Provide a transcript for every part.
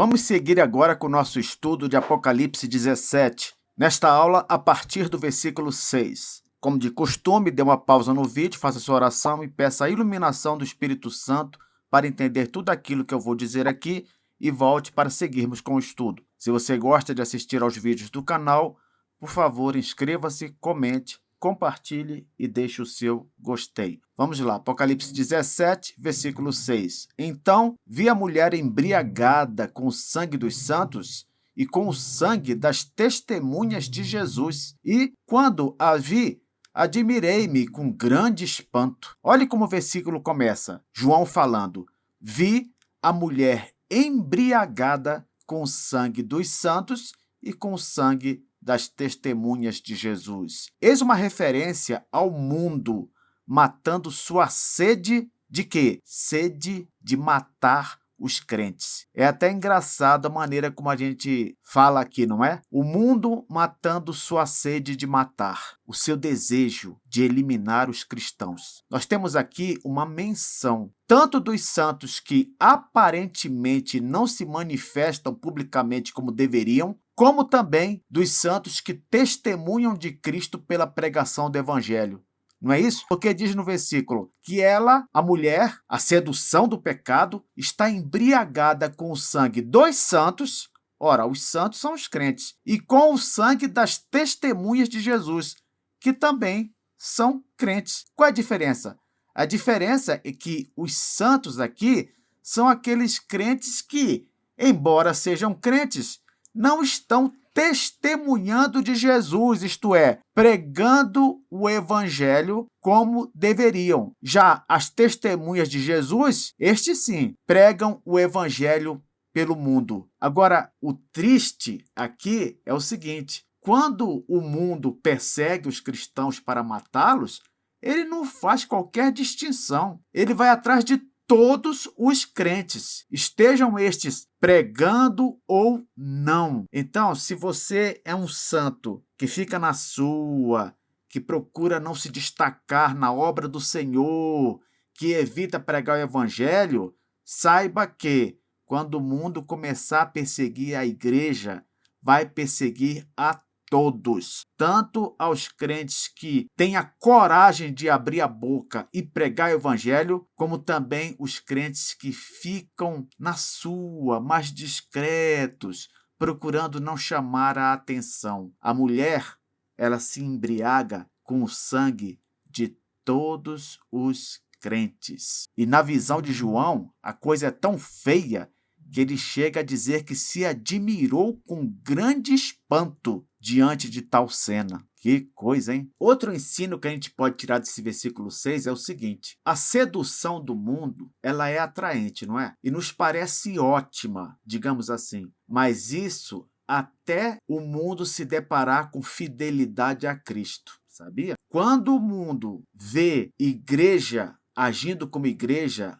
Vamos seguir agora com o nosso estudo de Apocalipse 17, nesta aula a partir do versículo 6. Como de costume, dê uma pausa no vídeo, faça sua oração e peça a iluminação do Espírito Santo para entender tudo aquilo que eu vou dizer aqui e volte para seguirmos com o estudo. Se você gosta de assistir aos vídeos do canal, por favor, inscreva-se, comente, compartilhe e deixe o seu gostei. Vamos lá, Apocalipse 17, versículo 6. Então vi a mulher embriagada com o sangue dos santos e com o sangue das testemunhas de Jesus. E, quando a vi, admirei-me com grande espanto. Olhe como o versículo começa. João falando, vi a mulher embriagada com o sangue dos santos e com o sangue das testemunhas de Jesus. Eis uma referência ao mundo matando sua sede de quê? Sede de matar os crentes. É até engraçado a maneira como a gente fala aqui, não é? O mundo matando sua sede de matar, o seu desejo de eliminar os cristãos. Nós temos aqui uma menção tanto dos santos que aparentemente não se manifestam publicamente como deveriam, como também dos santos que testemunham de Cristo pela pregação do Evangelho. Não é isso? Porque diz no versículo que ela, a mulher, a sedução do pecado, está embriagada com o sangue dos santos. Ora, os santos são os crentes. E com o sangue das testemunhas de Jesus, que também são crentes. Qual é a diferença? A diferença é que os santos aqui são aqueles crentes que, embora sejam crentes, não estão testemunhando de Jesus, isto é, pregando o evangelho como deveriam. Já as testemunhas de Jesus, estes sim, pregam o evangelho pelo mundo. Agora, o triste aqui é o seguinte, quando o mundo persegue os cristãos para matá-los, ele não faz qualquer distinção. Ele vai atrás de todos os crentes, estejam estes pregando ou não. Então, se você é um santo que fica na sua, que procura não se destacar na obra do Senhor, que evita pregar o evangelho, saiba que, quando o mundo começar a perseguir a igreja, vai perseguir a todos, tanto aos crentes que têm a coragem de abrir a boca e pregar o evangelho, como também os crentes que ficam na sua, mais discretos, procurando não chamar a atenção. A mulher, ela se embriaga com o sangue de todos os crentes. E na visão de João, a coisa é tão feia que ele chega a dizer que se admirou com grande espanto diante de tal cena. Que coisa, hein? Outro ensino que a gente pode tirar desse versículo 6 é o seguinte: a sedução do mundo, ela é atraente, não é? E nos parece ótima, digamos assim. Mas isso até o mundo se deparar com fidelidade a Cristo, sabia? Quando o mundo vê igreja agindo como igreja,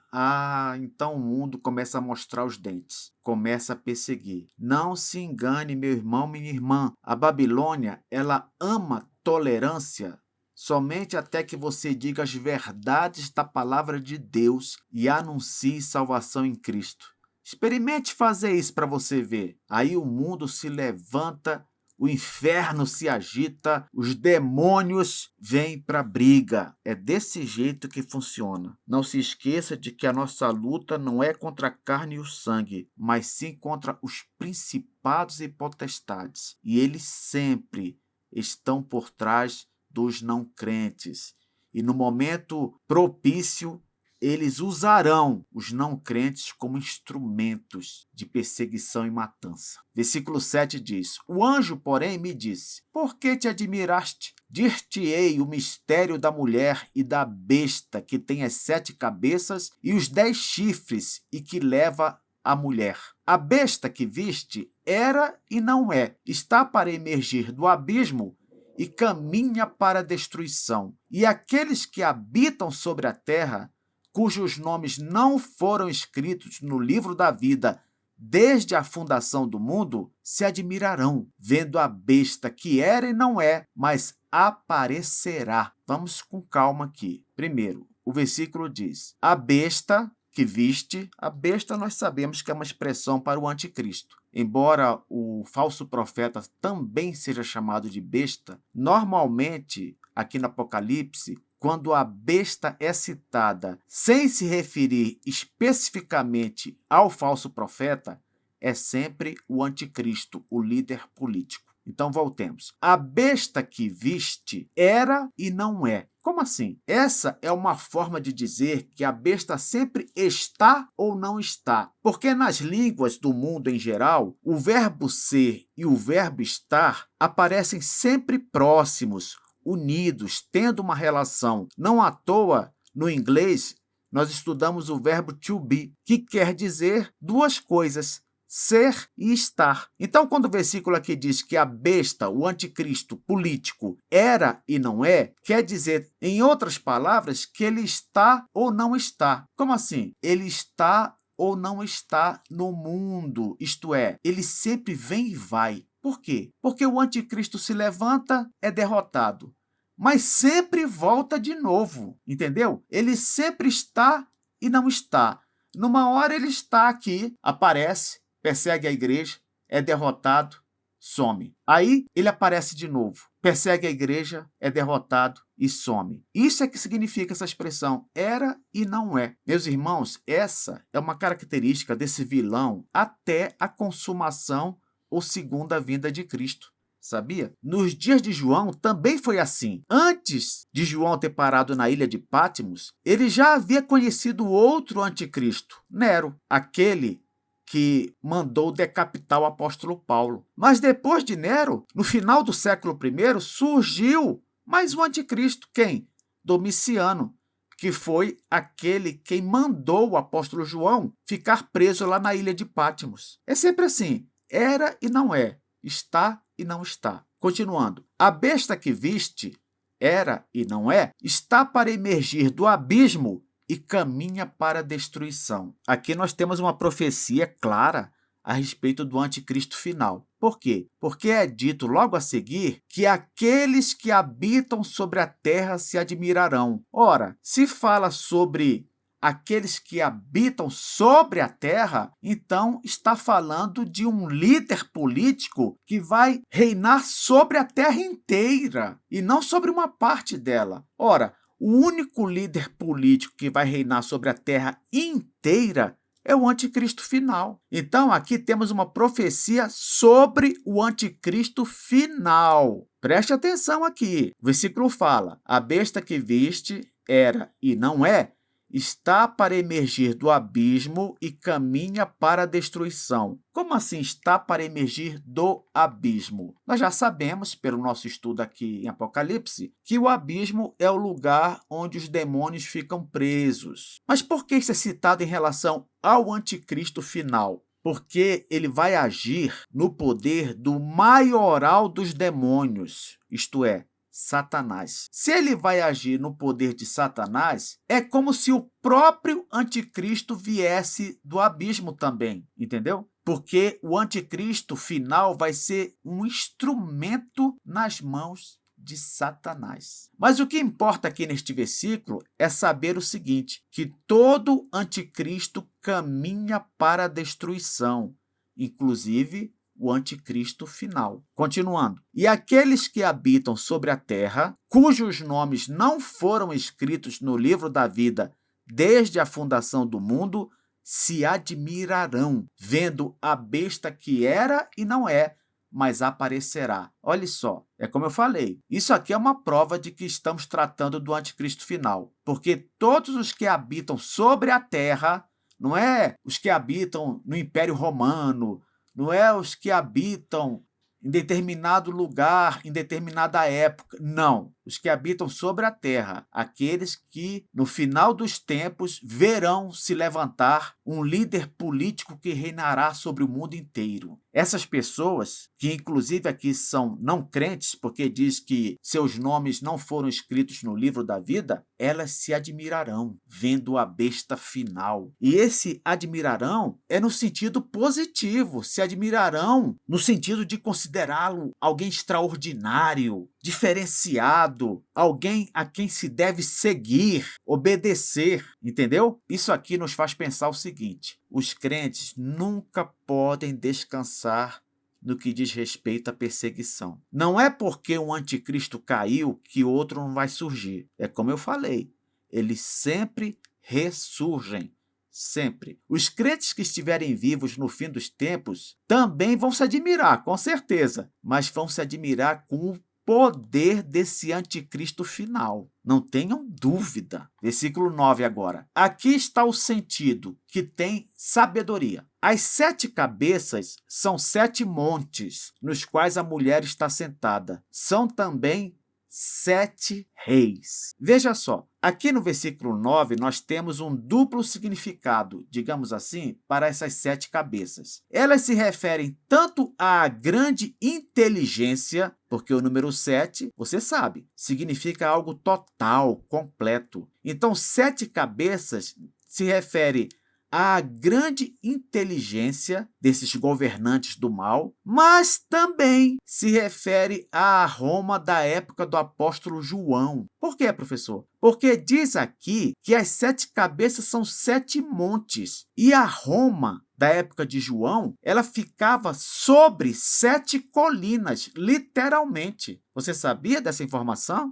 então o mundo começa a mostrar os dentes, começa a perseguir. Não se engane, meu irmão, minha irmã. A Babilônia, ela ama tolerância somente até que você diga as verdades da palavra de Deus e anuncie salvação em Cristo. Experimente fazer isso para você ver. Aí o mundo se levanta, o inferno se agita, os demônios vêm para a briga. É desse jeito que funciona. Não se esqueça de que a nossa luta não é contra a carne e o sangue, mas sim contra os principados e potestades. E eles sempre estão por trás dos não crentes. E no momento propício, eles usarão os não crentes como instrumentos de perseguição e matança. Versículo 7 diz: o anjo, porém, me disse: por que te admiraste? Dir-te-ei o mistério da mulher e da besta que tem as 7 cabeças e os 10 chifres e que leva a mulher. A besta que viste era e não é, está para emergir do abismo e caminha para a destruição. E aqueles que habitam sobre a terra, cujos nomes não foram escritos no livro da vida desde a fundação do mundo, se admirarão, vendo a besta que era e não é, mas aparecerá. Vamos com calma aqui. Primeiro, o versículo diz: a besta que viste, a besta nós sabemos que é uma expressão para o anticristo. Embora o falso profeta também seja chamado de besta, normalmente, aqui no Apocalipse, quando a besta é citada sem se referir especificamente ao falso profeta, é sempre o anticristo, o líder político. Então, voltemos. A besta que viste era e não é. Como assim? Essa é uma forma de dizer que a besta sempre está ou não está. Porque nas línguas do mundo em geral, o verbo ser e o verbo estar aparecem sempre próximos, unidos, tendo uma relação. Não à toa, no inglês, nós estudamos o verbo to be, que quer dizer duas coisas: ser e estar. Então, quando o versículo aqui diz que a besta, o anticristo político, era e não é, quer dizer, em outras palavras, que ele está ou não está. Como assim? Ele está ou não está no mundo, isto é, ele sempre vem e vai. Por quê? Porque o anticristo se levanta, é derrotado, mas sempre volta de novo, entendeu? Ele sempre está e não está. Numa hora ele está aqui, aparece, persegue a igreja, é derrotado, some. Aí ele aparece de novo, persegue a igreja, é derrotado e some. Isso é que significa essa expressão, era e não é. Meus irmãos, essa é uma característica desse vilão até a consumação ou segunda vinda de Cristo. Sabia? Nos dias de João também foi assim. Antes de João ter parado na ilha de Patmos, ele já havia conhecido outro anticristo, Nero, aquele que mandou decapitar o apóstolo Paulo. Mas depois de Nero, no final do século I, surgiu mais um anticristo. Quem? Domiciano, que foi aquele quem mandou o apóstolo João ficar preso lá na ilha de Patmos. É sempre assim, era e não é, está e não está. Continuando, a besta que viste, era e não é, está para emergir do abismo e caminha para a destruição. Aqui nós temos uma profecia clara a respeito do anticristo final. Por quê? Porque é dito logo a seguir que aqueles que habitam sobre a terra se admirarão. Ora, se fala sobre aqueles que habitam sobre a terra, então está falando de um líder político que vai reinar sobre a terra inteira e não sobre uma parte dela. Ora, o único líder político que vai reinar sobre a terra inteira é o anticristo final. Então, aqui temos uma profecia sobre o anticristo final. Preste atenção aqui. O versículo fala: a besta que viste era e não é, está para emergir do abismo e caminha para a destruição. Como assim está para emergir do abismo? Nós já sabemos, pelo nosso estudo aqui em Apocalipse, que o abismo é o lugar onde os demônios ficam presos. Mas por que isso é citado em relação ao anticristo final? Porque ele vai agir no poder do maioral dos demônios, isto é, Satanás. Se ele vai agir no poder de Satanás, é como se o próprio anticristo viesse do abismo também, entendeu? Porque o anticristo final vai ser um instrumento nas mãos de Satanás. Mas o que importa aqui neste versículo é saber o seguinte, que todo anticristo caminha para a destruição, inclusive o anticristo final. Continuando. E aqueles que habitam sobre a terra, cujos nomes não foram escritos no livro da vida desde a fundação do mundo, se admirarão, vendo a besta que era e não é, mas aparecerá. Olha só, é como eu falei, isso aqui é uma prova de que estamos tratando do anticristo final, porque todos os que habitam sobre a terra, não é os que habitam no Império Romano, não é os que habitam em determinado lugar, em determinada época. Não. Os que habitam sobre a terra, aqueles que, no final dos tempos, verão se levantar um líder político que reinará sobre o mundo inteiro. Essas pessoas, que inclusive aqui são não crentes, porque diz que seus nomes não foram escritos no livro da vida, elas se admirarão, vendo a besta final. E esse admirarão é no sentido positivo, se admirarão no sentido de considerá-lo alguém extraordinário, diferenciado, alguém a quem se deve seguir, obedecer, entendeu? Isso aqui nos faz pensar o seguinte: os crentes nunca podem descansar no que diz respeito à perseguição. Não é porque um anticristo caiu que outro não vai surgir. É como eu falei, eles sempre ressurgem. Sempre. Os crentes que estiverem vivos no fim dos tempos também vão se admirar, com certeza, mas vão se admirar com o poder desse anticristo final. Não tenham dúvida. Versículo 9 agora. Aqui está o sentido que tem sabedoria. As 7 cabeças são 7 montes, nos quais a mulher está sentada. São também 7 reis. Veja só, aqui no versículo 9 nós temos um duplo significado, digamos assim, para essas 7 cabeças. Elas se referem tanto à grande inteligência, porque o número 7, você sabe, significa algo total, completo. Então, 7 cabeças se refere à grande inteligência desses governantes do mal, mas também se refere à Roma da época do apóstolo João. Por quê, professor? Porque diz aqui que as 7 cabeças são 7 montes, e a Roma da época de João, ela ficava sobre 7 colinas, literalmente. Você sabia dessa informação?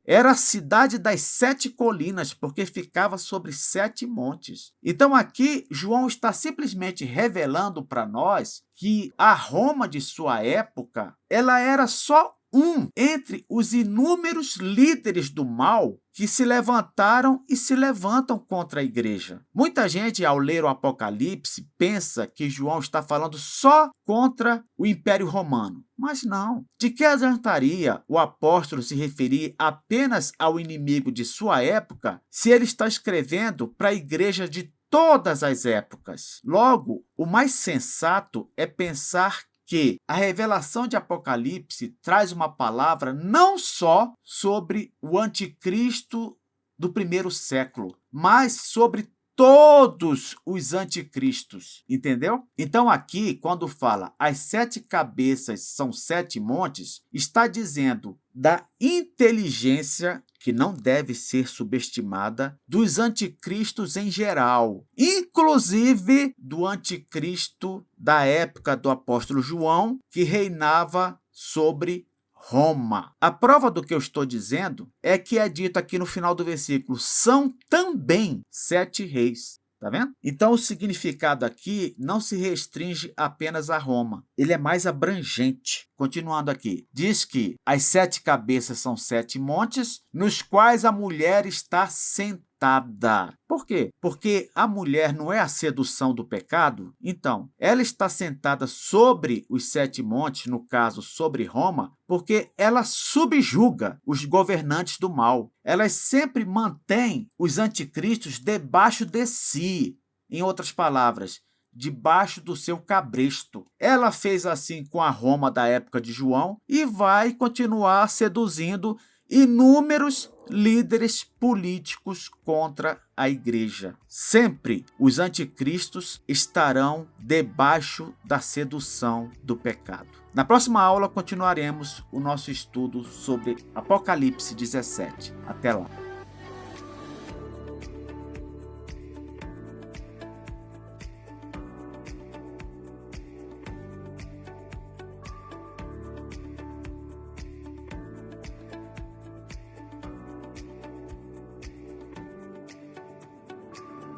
Era a cidade das 7 colinas, porque ficava sobre 7 montes. Então aqui, João está simplesmente revelando para nós que a Roma de sua época, ela era só um entre os inúmeros líderes do mal que se levantaram e se levantam contra a igreja. Muita gente, ao ler o Apocalipse, pensa que João está falando só contra o Império Romano. Mas não. De que adiantaria o apóstolo se referir apenas ao inimigo de sua época se ele está escrevendo para a igreja de todas as épocas? Logo, o mais sensato é pensar que a revelação de Apocalipse traz uma palavra não só sobre o anticristo do primeiro século, mas sobre todos os anticristos, entendeu? Então aqui, quando fala as 7 cabeças são 7 montes, está dizendo da inteligência que não deve ser subestimada dos anticristos em geral, inclusive do anticristo da época do apóstolo João, que reinava sobre Roma. A prova do que eu estou dizendo é que é dito aqui no final do versículo, são também 7 reis. Tá vendo? Então, o significado aqui não se restringe apenas a Roma. Ele é mais abrangente. Continuando aqui, diz que as 7 cabeças são 7 montes, nos quais a mulher está sentada. Por quê? Porque a mulher não é a sedução do pecado? Então, ela está sentada sobre os 7 montes, no caso, sobre Roma, porque ela subjuga os governantes do mal. Ela sempre mantém os anticristos debaixo de si. Em outras palavras, debaixo do seu cabresto. Ela fez assim com a Roma da época de João e vai continuar seduzindo inúmeros líderes políticos contra a igreja. Sempre os anticristos estarão debaixo da sedução do pecado. Na próxima aula continuaremos o nosso estudo sobre Apocalipse 17. Até lá!